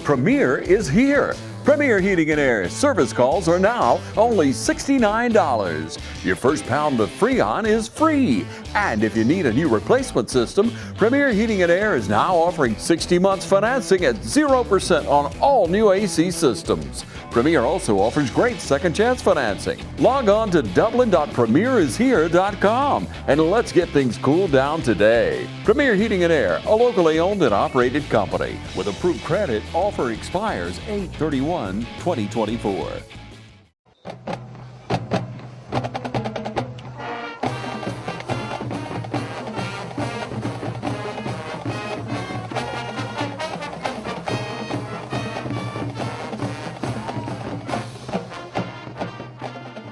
Premier is here. Premier Heating and Air service calls are now only $69. Your first pound of Freon is free. And if you need a new replacement system, Premier Heating and Air is now offering 60 months financing at 0% on all new AC systems. Premier also offers great second chance financing. Log on to dublin.premierishere.com and let's get things cooled down today. Premier Heating and Air, a locally owned and operated company. With approved credit, offer expires 8/31/2024.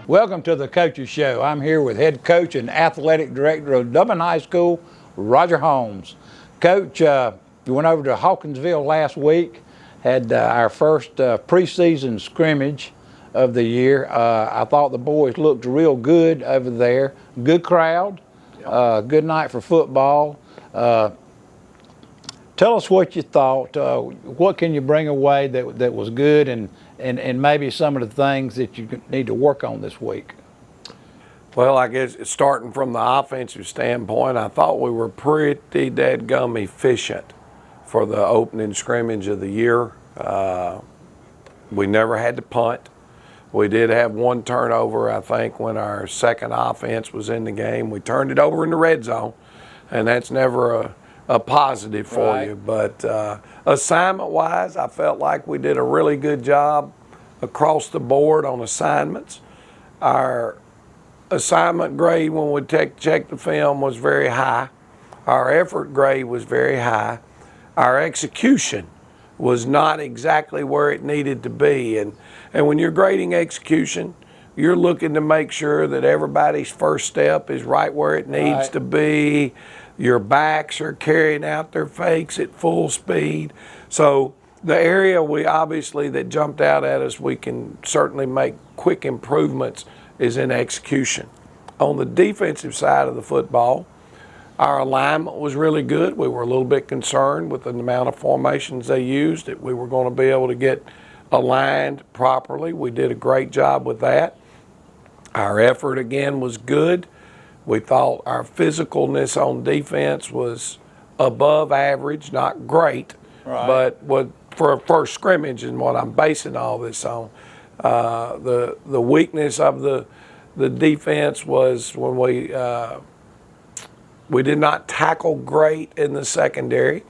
Welcome to the Coaches Show. I'm here with head coach and athletic director of Dublin High School, Roger Holmes. Coach, we went over to Hawkinsville last week, had our first preseason scrimmage of the year. I thought the boys looked real good over there. Good crowd, good night for football. Tell us what you thought. What can you bring away that was good, and maybe some of the things that you need to work on this week? Well, I guess starting from the offensive standpoint, I thought we were pretty dadgum efficient for the opening scrimmage of the year. We never had to punt. We did have one turnover, I think, when our second offense was in the game. We turned it over in the red zone, and that's never a positive for you. But assignment-wise, I felt like we did a really good job across the board on assignments. Our assignment grade when we check the film was very high. Our effort grade was very high. Our execution was not exactly where it needed to be. And when you're grading execution, you're looking to make sure that everybody's first step is right where it needs to be. Your backs are carrying out their fakes at full speed. So the area that jumped out at us, we can certainly make quick improvements, is in execution. On the defensive side of the football, our alignment was really good. We were a little bit concerned with the amount of formations they used, that we were going to be able to get aligned properly. We did a great job with that. Our effort, again, was good. We thought our physicalness on defense was above average, not great, but for a first scrimmage is what I'm basing all this on. The weakness of the defense was when we did not tackle great in the secondary.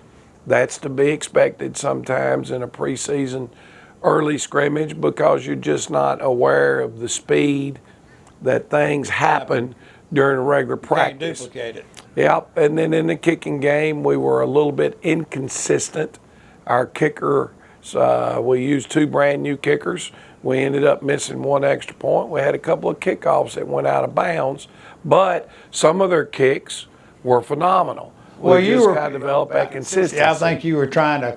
That's to be expected sometimes in a preseason early scrimmage, because you're just not aware of the speed that things happen during a regular practice. Can't duplicate it. Yep, and then in the kicking game, we were a little bit inconsistent. Our kicker, we used two brand new kickers. We ended up missing one extra point. We had a couple of kickoffs that went out of bounds, but some of their kicks were phenomenal. Well, we just got to develop that consistency. Yeah, I think you were trying to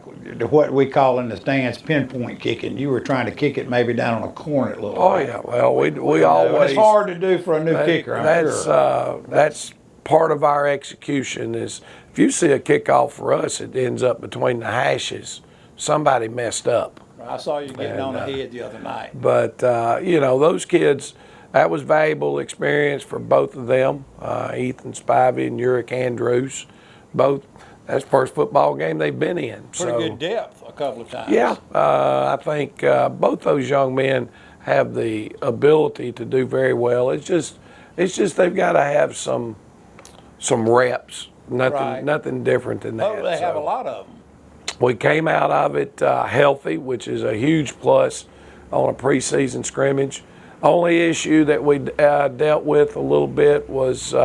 what we call in the stands pinpoint kicking. You were trying to kick it maybe down on a corner a little bit. Oh yeah, well we always. It's hard to do for a new kicker. That's part of our execution. Is if you see a kickoff for us, it ends up between the hashes. Somebody messed up. I saw you getting on the head the other night. But those kids, that was valuable experience for both of them. Ethan Spivey and Uric Andrews. Both, that's the first football game they've been in. Pretty good depth a couple of times. Yeah, I think both those young men have the ability to do very well. It's just they've got to have some reps. Nothing different than that. Oh, they have a lot of them. We came out of it healthy, which is a huge plus on a preseason scrimmage. Only issue that we dealt with a little bit was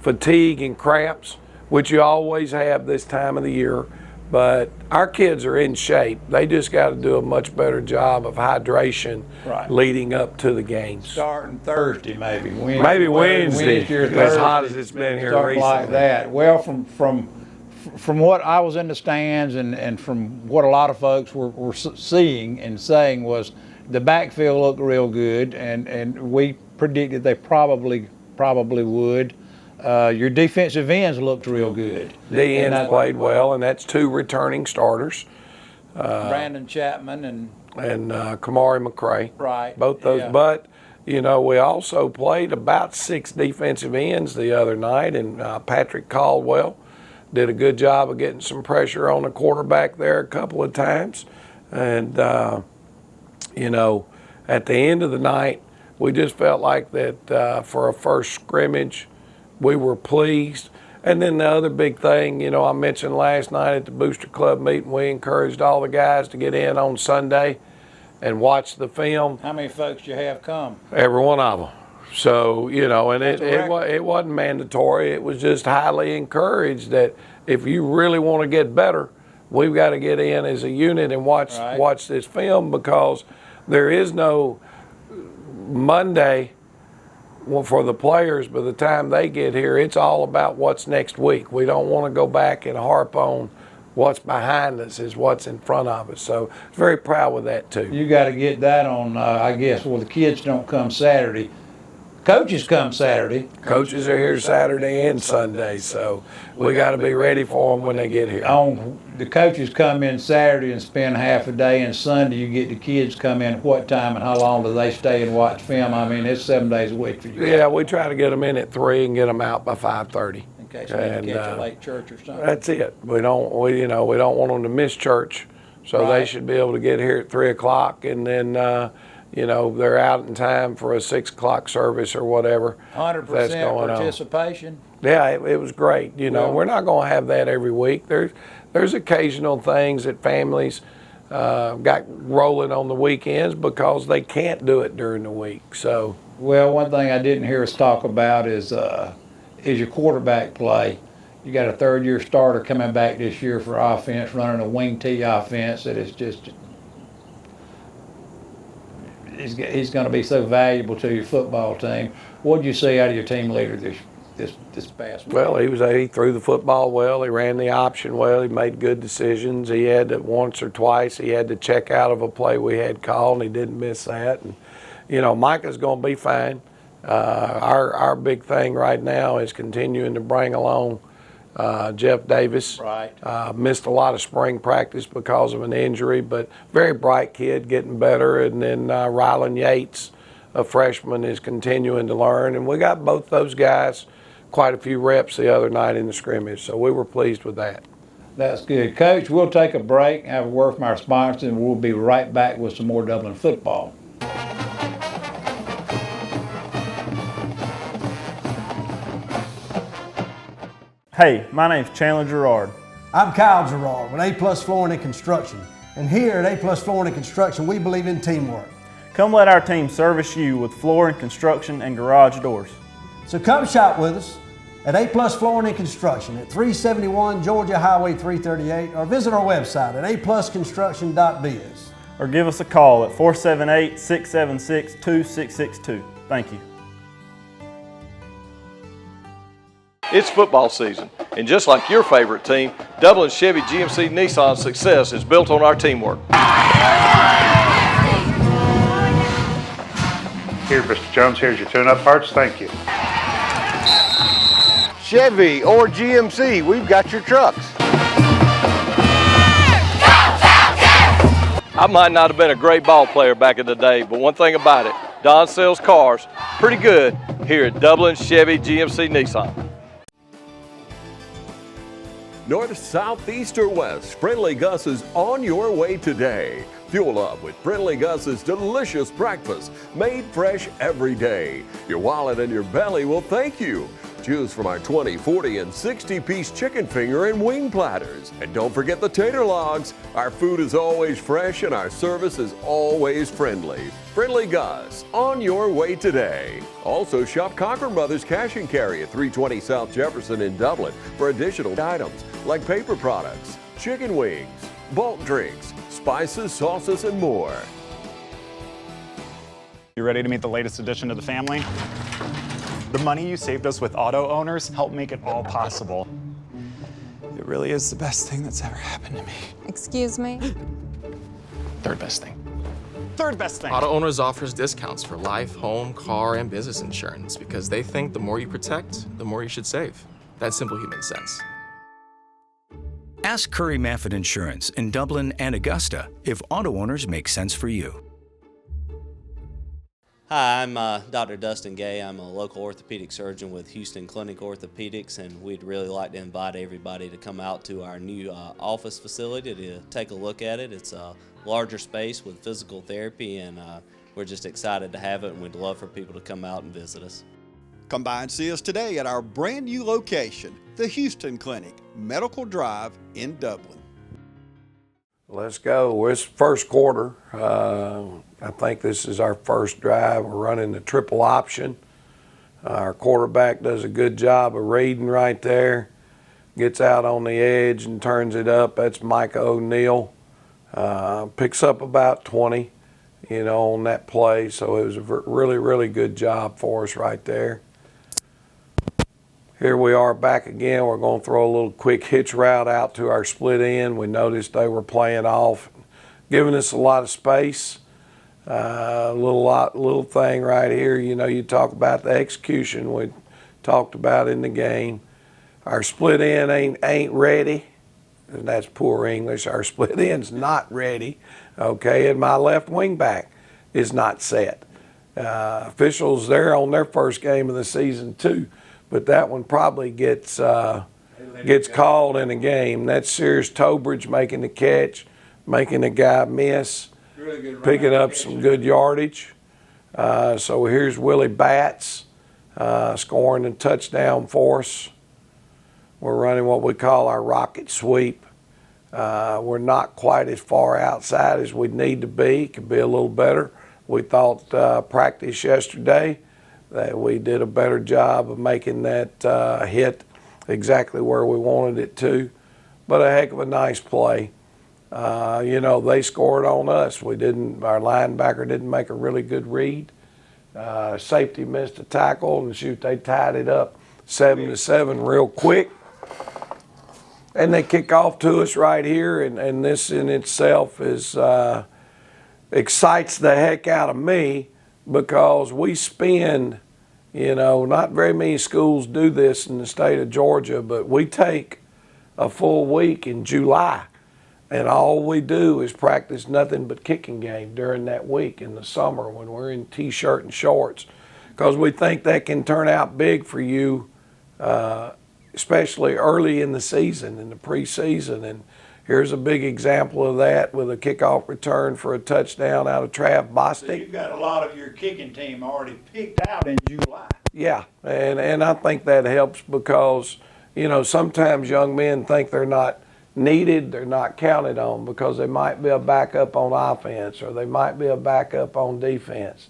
fatigue and cramps, which you always have this time of the year. But our kids are in shape. They just got to do a much better job of hydration leading up to the games. Starting Thursday, maybe. Maybe Wednesday, as hot as it's been here recently. Like that. Well, from what I was in the stands and from what a lot of folks were seeing and saying was the backfield looked real good, and we predicted they probably would. Your defensive ends looked real good. D ends played well, and that's 2 returning starters. Brandon Chapman and Kamari McCray. Right. Both those. Yeah. But, you know, we also played about 6 defensive ends the other night, and Patrick Caldwell did a good job of getting some pressure on the quarterback there a couple of times. And, you know, at the end of the night, we just felt like that for a first scrimmage, we were pleased. And then the other big thing, you know, I mentioned last night at the Booster Club meeting, we encouraged all the guys to get in on Sunday and watch the film. How many folks do you have come? Every one of them. So, you know, and it wasn't mandatory. It was just highly encouraged that if you really want to get better, we've got to get in as a unit and watch this film, because there is no Monday for the players. By the time they get here, it's all about what's next week. We don't want to go back and harp on what's behind us is what's in front of us. So very proud with that too. You got to get that on, I guess, well, the kids don't come Saturday. Coaches come Saturday. Coaches are here Saturday and Sunday, so we got to be ready for them when they get here. The coaches come in Saturday and spend half a day, and Sunday you get the kids come in what time and how long do they stay and watch film? I mean, it's 7 days a week for you. Yeah, we try to get them in at 3 and get them out by 5:30. In case they catch a late church or something. That's it. We don't want them to miss church, so they should be able to get here at 3 o'clock, and then you know, they're out in time for a 6 o'clock service or whatever. 100% participation. Yeah, it was great. You know, we're not going to have that every week. There's occasional things that families got rolling on the weekends because they can't do it during the week. So, well, one thing I didn't hear us talk about is your quarterback play. You got a third-year starter coming back this year for offense, running a wing T offense that is just. He's going to be so valuable to your football team. What did you see out of your team leader this past week? Well, he threw the football well. He ran the option well. He made good decisions. He had to, once or twice, he had to check out of a play we had called, and he didn't miss that. And, you know, Micah's going to be fine. Our big thing right now is continuing to bring along Jeff Davis. Right. Missed a lot of spring practice because of an injury, but very bright kid, getting better. And then Rylan Yates, a freshman, is continuing to learn. And we got both those guys quite a few reps the other night in the scrimmage, so we were pleased with that. That's good. Coach, we'll take a break, have a word from our sponsors, and we'll be right back with some more Dublin football. Hey, my name's Chandler Gerard. I'm Kyle Gerard with A+ Flooring and Construction. And here at A+ Flooring and Construction, we believe in teamwork. Come let our team service you with flooring, construction, and garage doors. So come shop with us at A+ Flooring and Construction at 371 Georgia Highway 338, or visit our website at aplusconstruction.biz. Or give us a call at 478-676-2662. Thank you. It's football season, and just like your favorite team, Dublin Chevy GMC Nissan's success is built on our teamwork. Here, Mr. Jones, here's your tune-up parts. Thank you. Chevy or GMC, we've got your trucks. I might not have been a great ball player back in the day, but one thing about it, Don sells cars pretty good here at Dublin Chevy GMC Nissan. North, south, east, or west, Friendly Gus is on your way today. Fuel up with Friendly Gus's delicious breakfast, made fresh every day. Your wallet and your belly will thank you. Choose from our 20, 40, and 60-piece chicken finger and wing platters. And don't forget the tater logs. Our food is always fresh and our service is always friendly. Friendly Gus, on your way today. Also shop Concord Brothers Cash and Carry at 320 South Jefferson in Dublin for additional items like paper products, chicken wings, bulk drinks, spices, sauces, and more. You ready to meet the latest addition to the family? The money you saved us with auto owners helped make it all possible. It really is the best thing that's ever happened to me. Excuse me? Third best thing. third best thing. Auto Owners offers discounts for life, home, car, and business insurance because they think the more you protect, the more you should save. That's simple human sense. Ask Curry Maffin Insurance in Dublin and Augusta if auto owners make sense for you. Hi, I'm Dr. Dustin Gay. I'm a local orthopedic surgeon with Houston Clinic Orthopedics, and we'd really like to invite everybody to come out to our new office facility to take a look at it. It's a larger space with physical therapy, and we're just excited to have it, and we'd love for people to come out and visit us. Come by and see us today at our brand new location, the Houston Clinic, Medical Drive in Dublin. Let's go. It's first quarter. I think this is our first drive. We're running the triple option. Our quarterback does a good job of reading right there. Gets out on the edge and turns it up. That's Micah O'Neal. Picks up about 20, on that play. So it was a really, really good job for us right there. Here we are back again. We're going to throw a little quick hitch route out to our split end. We noticed they were playing off, giving us a lot of space. Little thing right here. You talk about the execution we talked about in the game. Our split end ain't ready. And that's poor English. Our split end's not ready. Okay, and my left wing back is not set. Officials there on their first game of the season too. But that one probably gets called in a game. That's Sears Tobridge making the catch, making the guy miss, really picking up some good yardage. So here's Willie Batts scoring a touchdown for us. We're running what we call our rocket sweep. We're not quite as far outside as we need to be. Could be a little better. We thought practice yesterday that we did a better job of making that hit exactly where we wanted it to. But a heck of a nice play. They scored on us. Our linebacker didn't make a really good read. Safety missed a tackle, and shoot, they tied it up 7-7 real quick. And they kick off to us right here, and this in itself excites the heck out of me, because we spend, not very many schools do this in the state of Georgia, but we take a full week in July, and all we do is practice nothing but kicking game during that week in the summer when we're in T-shirt and shorts, because we think that can turn out big for you, especially early in the season, in the preseason. And here's a big example of that with a kickoff return for a touchdown out of Trav Bostic. So you've got a lot of your kicking team already picked out in July. Yeah, and I think that helps because, sometimes young men think they're not needed, they're not counted on because they might be a backup on offense or they might be a backup on defense.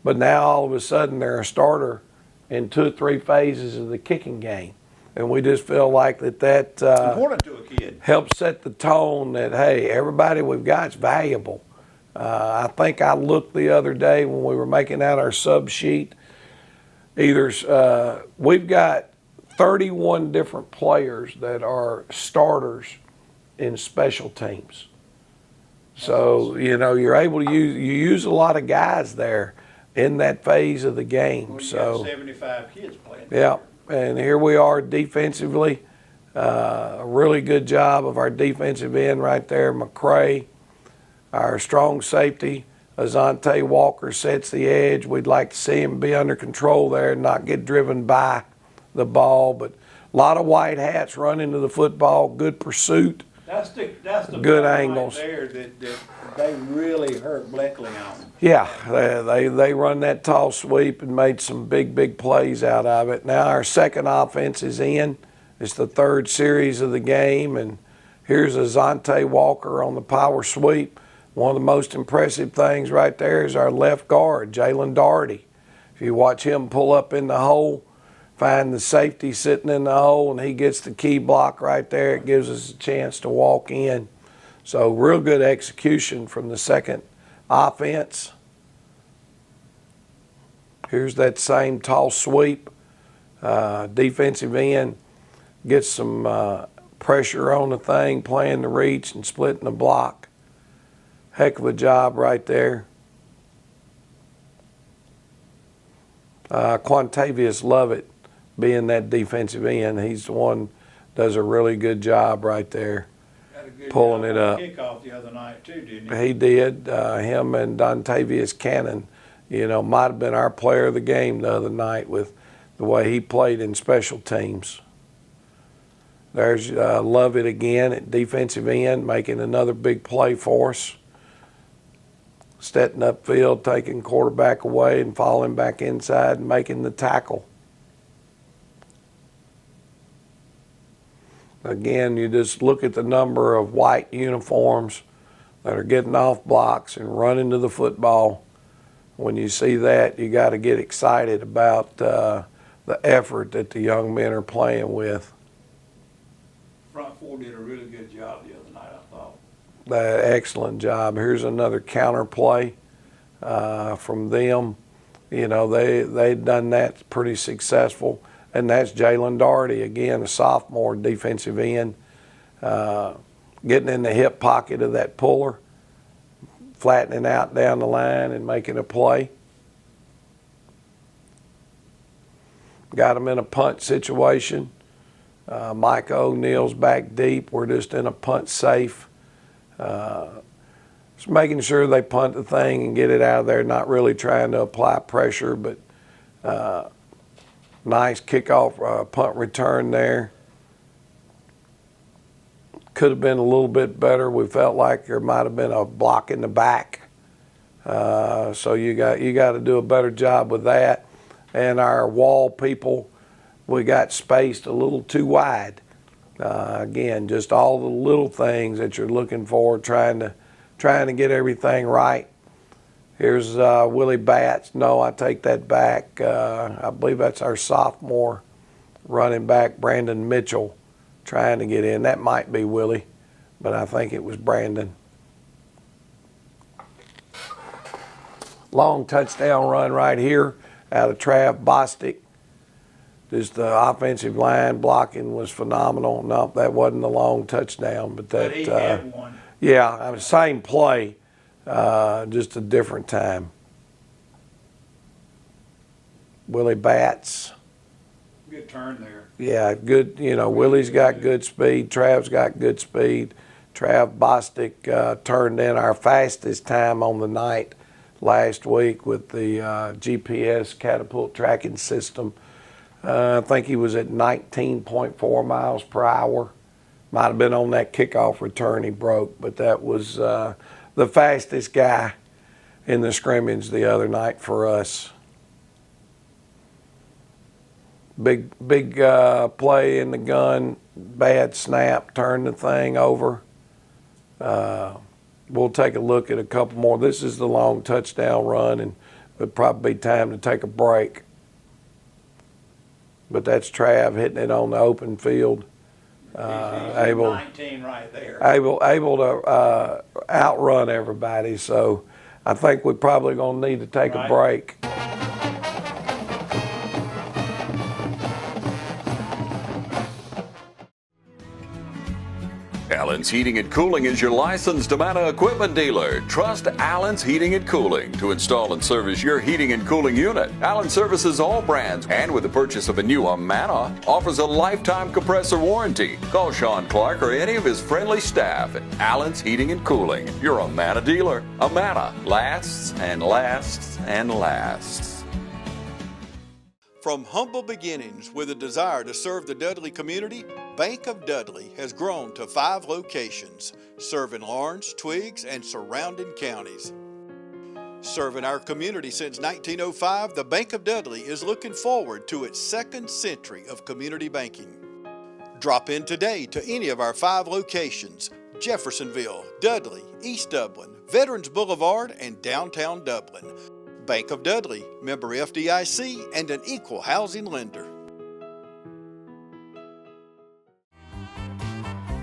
But now all of a sudden they're a starter in 2 or 3 phases of the kicking game. And we just feel like that important to a kid. Helps set the tone that, hey, everybody we've got is valuable. I think I looked the other day when we were making out our sub sheet. We've got 31 different players that are starters in special teams. So, you're able to use a lot of guys there in that phase of the game. Well, you got 75 kids playing. Yeah. And here we are defensively. A really good job of our defensive end right there, McCray. Our strong safety, Azante Walker, sets the edge. We'd like to see him be under control there and not get driven by the ball. But a lot of white hats running to the football, good pursuit. That's the good angles right there that they really hurt Bleckley on. Yeah, they run that tall sweep and made some big plays out of it. Now our second offense is in. It's the 3rd series of the game, and here's Azante Walker on the power sweep. One of the most impressive things right there is our left guard, Jalen Doherty. If you watch him pull up in the hole, find the safety sitting in the hole, and he gets the key block right there, it gives us a chance to walk in. So real good execution from the second offense. Here's that same tall sweep. Defensive end gets some pressure on the thing, playing the reach and splitting the block. Heck of a job right there. Quantavious Lovett being that defensive end. He's the one does a really good job right there, pulling it up. Kickoff the other night too, didn't he? He did. Him and Dontavius Cannon, might have been our player of the game the other night with the way he played in special teams. There's Lovett again at defensive end, making another big play for us. Stepping upfield, taking quarterback away and falling back inside and making the tackle. Again, you just look at the number of white uniforms that are getting off blocks and running to the football. When you see that, you got to get excited about the effort that the young men are playing with. Front four did a really good job the other night, I thought. Excellent job. Here's another counter play from them. They'd done that pretty successful. And that's Jalen Doherty, again, a sophomore defensive end, getting in the hip pocket of that puller, flattening out down the line and making a play. Got him in a punt situation. Micah O'Neill's back deep. We're just in a punt safe. Just making sure they punt the thing and get it out of there, not really trying to apply pressure, but nice kickoff punt return there. Could have been a little bit better. We felt like there might have been a block in the back. So you got to do a better job with that. And our wall people, we got spaced a little too wide. Again, just all the little things that you're looking for, trying to get everything right. Here's Willie Batts. No, I take that back. I believe that's our sophomore running back, Brandon Mitchell, trying to get in. That might be Willie, but I think it was Brandon. Long touchdown run right here out of Trav Bostic. Just the offensive line blocking was phenomenal. No, that wasn't a long touchdown, but that. But he had one. Yeah, same play. Just a different time. Willie Batts. Good turn there. Yeah, good. Willie's got good speed. Trav's got good speed. Trav Bostic turned in our fastest time on the night last week with the GPS catapult tracking system. I think he was at 19.4 miles per hour. Might have been on that kickoff return he broke, but that was the fastest guy in the scrimmage the other night for us. Big play in the gun, bad snap, turned the thing over. We'll take a look at a couple more. This is the long touchdown run, and it'd probably be time to take a break. But that's Trav hitting it on the open field. Able 19 right there. Able to outrun everybody. So I think we're probably going to need to take a break. Allen's Heating and Cooling is your licensed Amana equipment dealer. Trust Allen's Heating and Cooling to install and service your heating and cooling unit. Allen services all brands, and with the purchase of a new Amana, offers a lifetime compressor warranty. Call Sean Clark or any of his friendly staff at Allen's Heating and Cooling, your Amana dealer. Amana lasts and lasts and lasts. From humble beginnings with a desire to serve the Dudley community, Bank of Dudley has grown to 5 locations, serving Lawrence, Twiggs, and surrounding counties. Serving our community since 1905, the Bank of Dudley is looking forward to its 2nd century of community banking. Drop in today to any of our 5 locations: Jeffersonville, Dudley, East Dublin, Veterans Boulevard, and downtown Dublin. Bank of Dudley, member FDIC, and an equal housing lender.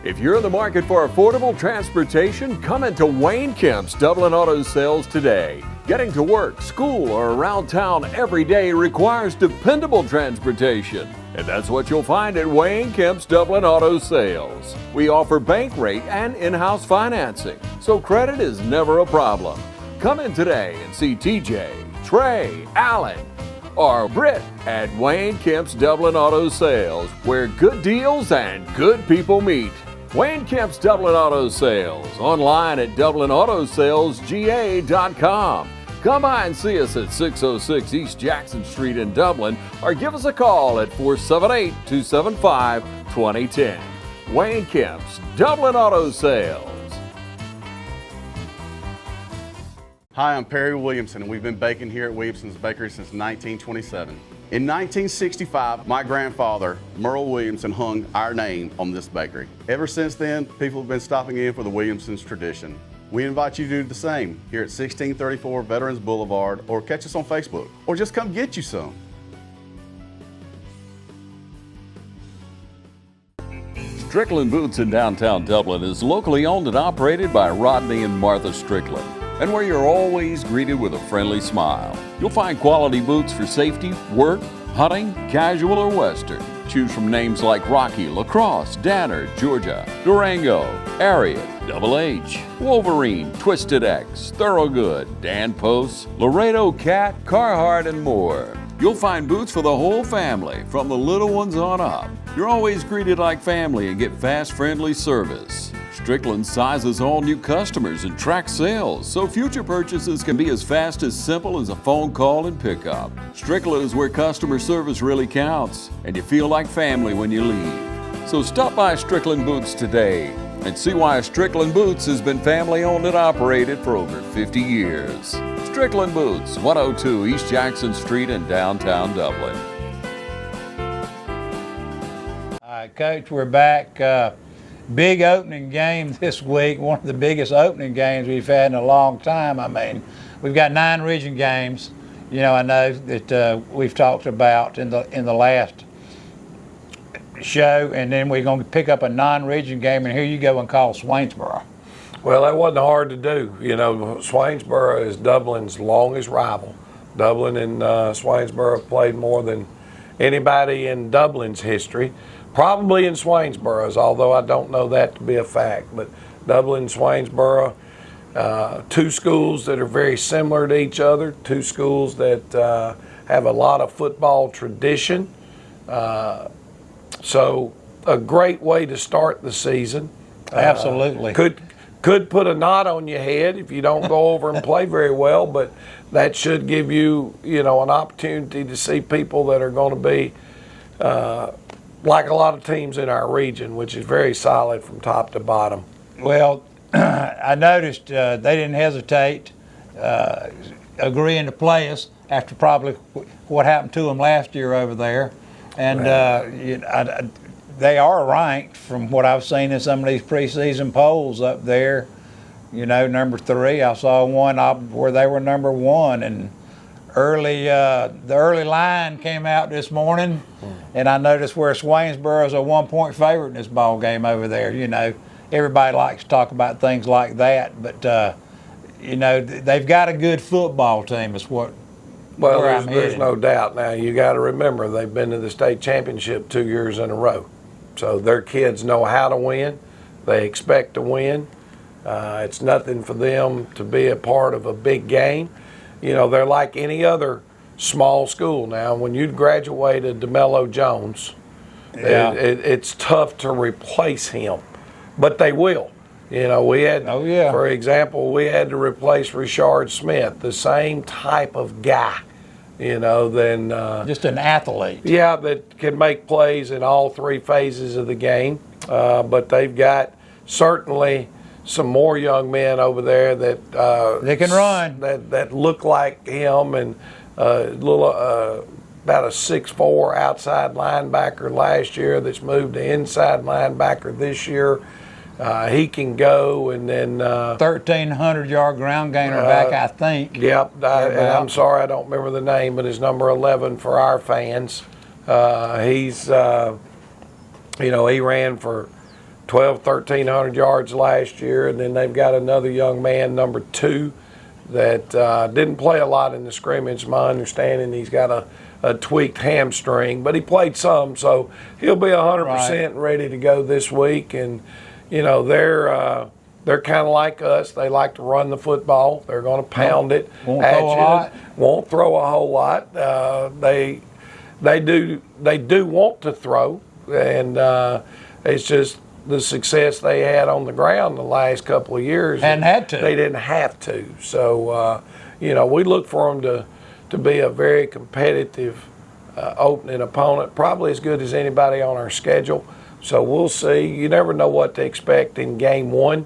If you're in the market for affordable transportation, come into Wayne Kemp's Dublin Auto Sales today. Getting to work, school, or around town every day requires dependable transportation. And that's what you'll find at Wayne Kemp's Dublin Auto Sales. We offer bank rate and in-house financing, so credit is never a problem. Come in today and see TJ, Trey, Alan, or Britt at Wayne Kemp's Dublin Auto Sales, where good deals and good people meet. Wayne Kemp's Dublin Auto Sales, online at DublinAutoSalesGA.com. Come by and see us at 606 East Jackson Street in Dublin, or give us a call at 478-275-2010. Wayne Kemp's Dublin Auto Sales. Hi, I'm Perry Williamson, and we've been baking here at Williamsons Bakery since 1927. In 1965, my grandfather, Merle Williamson, hung our name on this bakery. Ever since then, people have been stopping in for the Williamsons tradition. We invite you to do the same here at 1634 Veterans Boulevard, or catch us on Facebook, or just come get you some. Strickland Boots in downtown Dublin is locally owned and operated by Rodney and Martha Strickland, and where you're always greeted with a friendly smile. You'll find quality boots for safety, work, hunting, casual, or western. Choose from names like Rocky, Lacrosse, Danner, Georgia, Durango, Ariat, Double H, Wolverine, Twisted X, Thorogood, Dan Post, Laredo Cat, Carhartt, and more. You'll find boots for the whole family, from the little ones on up. You're always greeted like family and get fast, friendly service. Strickland sizes all new customers and tracks sales, so future purchases can be as fast as simple as a phone call and pickup. Strickland is where customer service really counts, and you feel like family when you leave. So stop by Strickland Boots today and see why Strickland Boots has been family owned and operated for over 50 years. Strickland Boots, 102 East Jackson Street in downtown Dublin. All right, Coach, we're back. Big opening game this week, one of the biggest opening games we've had in a long time. I mean, we've got 9 region games. You know, I know that we've talked about in the last show, and then we're going to pick up a non-region game, and here you go and call Swainsboro. Well, that wasn't hard to do. You know, Swainsboro is Dublin's longest rival. Dublin and Swainsboro have played more than anybody in Dublin's history. Probably in Swainsboro's, although I don't know that to be a fact. But Dublin and Swainsboro, 2 schools that are very similar to each other, 2 schools that have a lot of football tradition. So a great way to start the season. Absolutely. Could put a knot on your head if you don't go over and play very well, but that should give you, an opportunity to see people that are going to be like a lot of teams in our region, which is very solid from top to bottom. Well, I noticed they didn't hesitate agreeing to play us after probably what happened to them last year over there. And they are ranked from what I've seen in some of these preseason polls up there. Number 3, I saw one where they were number 1, and the early line came out this morning, and I noticed where Swainsboro is a 1-point favorite in this ball game over there. Everybody likes to talk about things like that, but they've got a good football team. Is what. Well, there's no doubt. Now you got to remember they've been to the state championship 2 years in a row, so their kids know how to win. They expect to win. It's nothing for them to be a part of a big game. They're like any other small school now. When you graduate a DeMello Jones, it's tough to replace him, but they will. We had, for example, we had to replace Richard Smith, the same type of guy, than just an athlete. Yeah, that can make plays in all 3 phases of the game. But they've got certainly some more young men over there that they can run, that look like him, and about a 6'4" outside linebacker last year that's moved to inside linebacker this year. He can go, and then 1,300-yard ground gainer back, I think. Yep, and I'm sorry I don't remember the name, but it's number 11 for our fans. He's he ran for 1,300 yards last year, and then they've got another young man, number 2, that didn't play a lot in the scrimmage. My understanding, he's got a tweaked hamstring, but he played some, so he'll be 100% ready to go this week. And you know, they're kind of like us. They like to run the football. They're going to pound it at you. Won't throw a whole lot. They do want to throw, and it's just the success they had on the ground the last couple of years. And had to. They didn't have to. So, you know, we look for them to be a very competitive opening opponent, probably as good as anybody on our schedule. So we'll see. You never know what to expect in game one.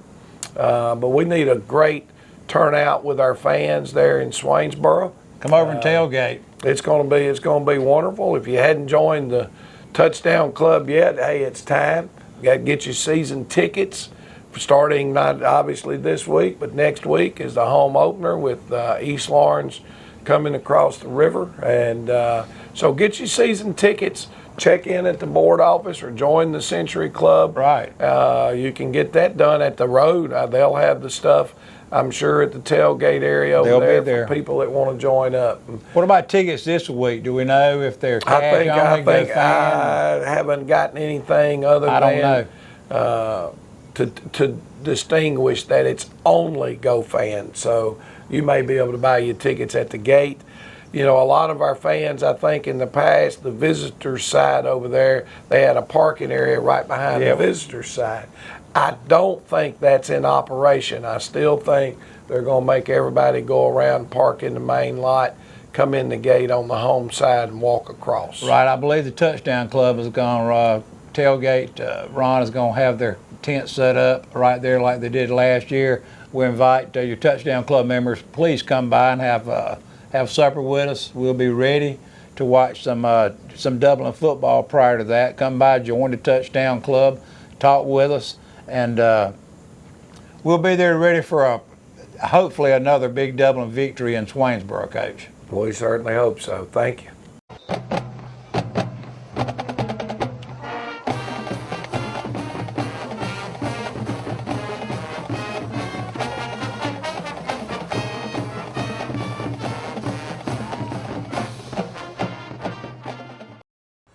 But we need a great turnout with our fans there in Swainsboro. Come over and tailgate. It's going to be wonderful. If you hadn't joined the Touchdown Club yet, hey, it's time. You got to get your season tickets, starting not obviously this week, but next week is the home opener with East Lawrence coming across the river. And so get your season tickets. Check in at the board office or join the Century Club. Right. You can get that done at the road. They'll have the stuff, I'm sure, at the tailgate area over there for people that want to join up. What about tickets this week? Do we know if they're cash only? I think I haven't gotten anything other than to distinguish that it's only Go Fan. So you may be able to buy your tickets at the gate. You know, a lot of our fans, I think in the past, the visitors side over there, they had a parking area right behind the visitors side. I don't think that's in operation. I still think they're going to make everybody go around, park in the main lot, come in the gate on the home side and walk across. Right. I believe the Touchdown Club is going to tailgate. Ron is going to have their tent set up right there like they did last year. We invite your Touchdown Club members, please come by and have supper with us. We'll be ready to watch some Dublin football prior to that. Come by, join the Touchdown Club, talk with us, and we'll be there ready for hopefully another big Dublin victory in Swainsboro, Coach. We certainly hope so. Thank you.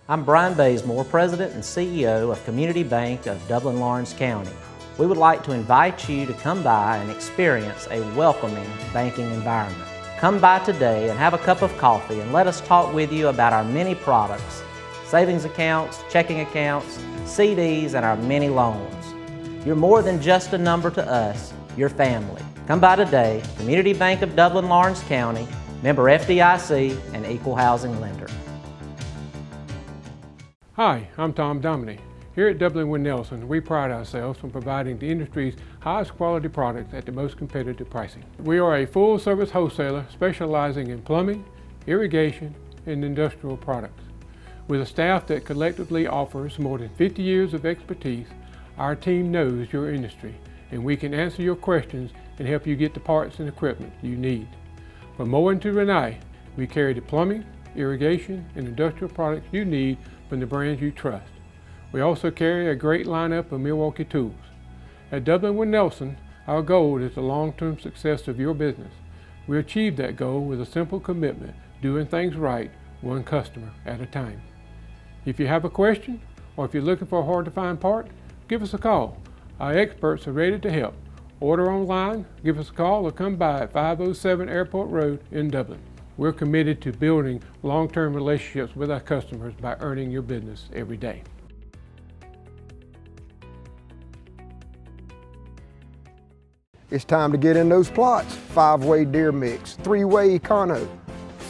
I'm Brian Bazemore, President and CEO of Community Bank of Dublin, Lawrence County. We would like to invite you to come by and experience a welcoming banking environment. Come by today and have a cup of coffee and let us talk with you about our many products, savings accounts, checking accounts, CDs, and our many loans. You're more than just a number to us, you're family. Come by today, Community Bank of Dublin, Lawrence County, member FDIC, and equal housing lender. Hi, I'm Tom Dominy. Here at Dublin & Nelson, we pride ourselves on providing the industry's highest quality products at the most competitive pricing. We are a full-service wholesaler specializing in plumbing, irrigation, and industrial products. With a staff that collectively offers more than 50 years of expertise, our team knows your industry, and we can answer your questions and help you get the parts and equipment you need. From Moen to Renee, we carry the plumbing, irrigation, and industrial products you need from the brands you trust. We also carry a great lineup of Milwaukee tools. At Dublin & Nelson, our goal is the long-term success of your business. We achieve that goal with a simple commitment, doing things right, one customer at a time. If you have a question, or if you're looking for a hard-to-find part, give us a call. Our experts are ready to help. Order online, give us a call, or come by at 507 Airport Road in Dublin. We're committed to building long-term relationships with our customers by earning your business every day. It's time to get in those plots. 5-way deer mix, 3-way econo,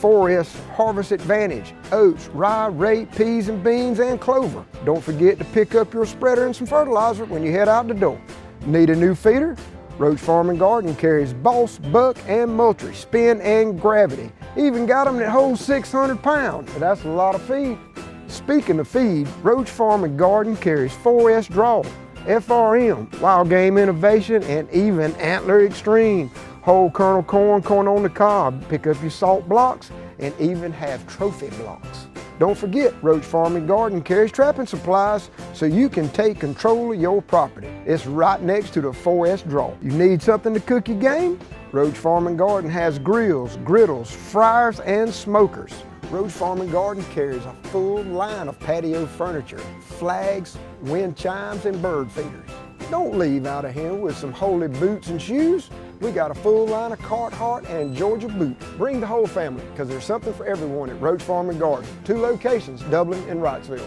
4S Harvest Advantage, oats, rye, rape, peas and beans, and clover. Don't forget to pick up your spreader and some fertilizer when you head out the door. Need a new feeder? Roach Farm and Garden carries Boss, Buck, and Moultrie, Spin, and Gravity. Even got them that hold 600 pounds. That's a lot of feed. Speaking of feed, Roach Farm and Garden carries 4S Draw, FRM, Wild Game Innovation, and even Antler Extreme. Whole kernel corn, corn on the cob. Pick up your salt blocks and even have trophy blocks. Don't forget, Roach Farm and Garden carries trapping supplies so you can take control of your property. It's right next to the 4S Draw. You need something to cook your game? Roach Farm and Garden has grills, griddles, fryers, and smokers. Roach Farm and Garden carries a full line of patio furniture, flags, wind chimes, and bird feeders. Don't leave out of here with some holy boots and shoes. We got a full line of Carhartt and Georgia boots. Bring the whole family, because there's something for everyone at Roach Farm and Garden. 2 locations, Dublin and Wrightsville.